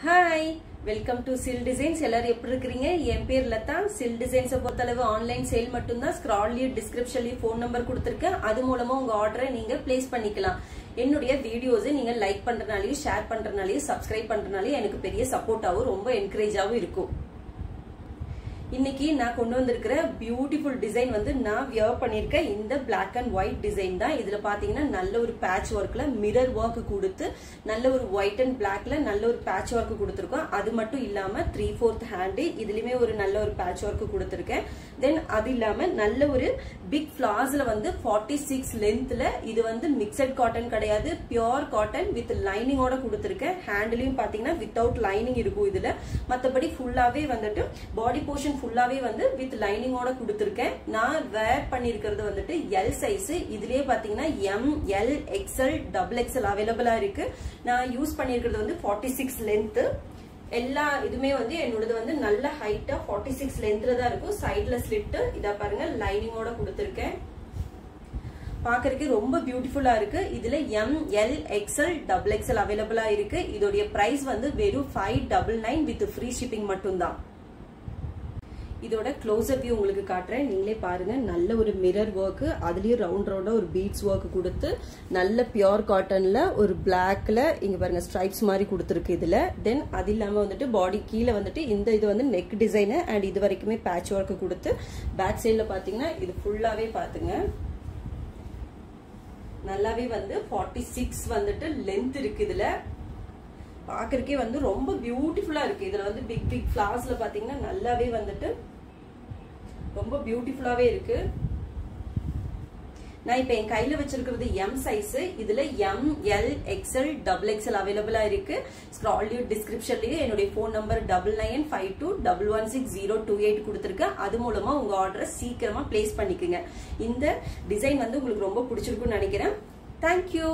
Hi, welcome to chill designs. எல்லாரும் எப்படி இருக்கிறீங்க? என் பேர் லதா. சில் டிசைன்ஸை பொறுத்தளவு ஆன்லைன் சேல் மட்டும்தான். ஸ்க்ரால்லயும் டிஸ்கிரிப்ஷன்லயும் ஃபோன் நம்பர் கொடுத்துருக்கேன். அது மூலமா உங்க ஆர்டரை நீங்க பிளேஸ் பண்ணிக்கலாம். என்னுடைய வீடியோஸை நீங்க லைக் பண்றதுனாலயும் ஷேர் பண்றதுனாலயும் சப்ஸ்கிரைப் பண்றதுனாலயும் எனக்கு பெரிய சப்போர்ட்டாவும் ரொம்ப என்கரேஜாவும் இருக்கும். இன்னைக்கு நான் கொண்டு வந்திருக்கிற பியூட்டிஃபுல் டிசைன் வந்து நான் வியர் பண்ணிருக்கேன். இந்த பிளாக் அண்ட் ஒயிட் டிசைன் தான். இதுல பாத்தீங்கன்னா நல்ல ஒரு பேட்ச் ஒர்க்ல மிரர் ஒர்க் கொடுத்து நல்ல ஒரு ஒயிட் அண்ட் பிளாக்ல நல்ல ஒரு பேட்ச் ஒர்க் கொடுத்துருக்கோம். அது மட்டும் இல்லாம 3/4 ஹேண்டு இதுலயுமே ஒரு நல்ல ஒரு பேட்ச் ஒர்க் கொடுத்துருக்கேன். தென் அது இல்லாம நல்ல ஒரு பிக் ஃபிளார்ஸ்ல வந்து 46 லென்த்ல இது வந்து மிக்சட் காட்டன் கிடையாது, பியோர் காட்டன் வித் லைனிங்கோட கொடுத்துருக்கேன். ஹேண்ட்லயும் பாத்தீங்கன்னா வித்தவுட் லைனிங் இருக்கும். இதுல மத்தபடி ஃபுல்லாவே வந்துட்டு பாடி போர்ஷன் ஃபுல்லாவே வந்து வித் லைனிங்கோட கொடுத்திருக்கேன். நான் வேர் பண்ணிருக்கிறது வந்துட்டு எல் சைஸ். இதுலயே பாத்தீங்கன்னா எம், எல், எக்ஸ்எல், XXL அவைலபிளா இருக்கு. நான் யூஸ் பண்ணிருக்கிறது வந்து 46 லென்த். எல்லா இதுமே வந்து என்னோடது வந்து நல்ல ஹைட்டா 46 லென்த்ல தான் இருக்கும். சைட்ல ஸ்லிட் இத பாருங்க லைனிங்கோட கொடுத்திருக்கேன். பாக்குறதுக்கு ரொம்ப பியூட்டிஃபுல்லா இருக்கு. இதுல எம், எல், எக்ஸ்எல், XXL அவைலபிளா இருக்கு. இதோடைய பிரைஸ் வந்து வெறும் 599 வித் ஃப்ரீ ஷிப்பிங் மட்டும்தான். இதோட க்ளோசர் வியூ உங்களுக்கு காட்டுறேன், நீங்களே பாருங்க. நல்ல ஒரு மிரர் ஒர்க், அதுலயும் ரவுண்ட் ரவுண்டா ஒரு பீட்ஸ் ஒர்க் கொடுத்து நல்ல பியோர் காட்டன்ல ஒரு பிளாக்ல இங்க பாருங்க ஸ்ட்ரைப்ஸ் மாதிரி கொடுத்துருக்கு இதுல. தென் அது இல்லாம வந்துட்டு பாடி கீழே வந்துட்டு இந்த இது வந்து நெக் டிசைன் அண்ட் இது வரைக்குமே பேட்ச் ஒர்க் கொடுத்து பேக் சைட்ல பாத்தீங்கன்னா இது ஃபுல்லாவே பாத்துங்க நல்லாவே வந்து 46 வந்துட்டு லென்த் இருக்கு. இதுல பாக்குறதுக்கே வந்து ரொம்ப பியூட்டிஃபுல்லா இருக்கு. இதுல வந்து பிக் பிக் ஃபிளார்ஸ்ல பாத்தீங்கன்னா நல்லாவே வந்துட்டு ரொம்ப பியூட்டிஃபுல்லாவே இருக்கு. நான் இப்ப என் கையில வச்சிருக்கிறது எம் சைஸ். இதுல எம், எல், எக்ஸ்எல், XXL அவைலபிளா இருக்கு. ஸ்க்ரால்லயும் டிஸ்கிரிப்ஷன்லயும் என்னுடைய போன் நம்பர் 9952116028 கொடுத்திருக்கேன். அது மூலமா உங்க ஆர்டரை சீக்கிரமா பிளேஸ் பண்ணிக்கோங்க. இந்த டிசைன் வந்து உங்களுக்கு ரொம்ப பிடிச்சிருக்கும்னு நினைக்கிறேன். தேங்க்யூ.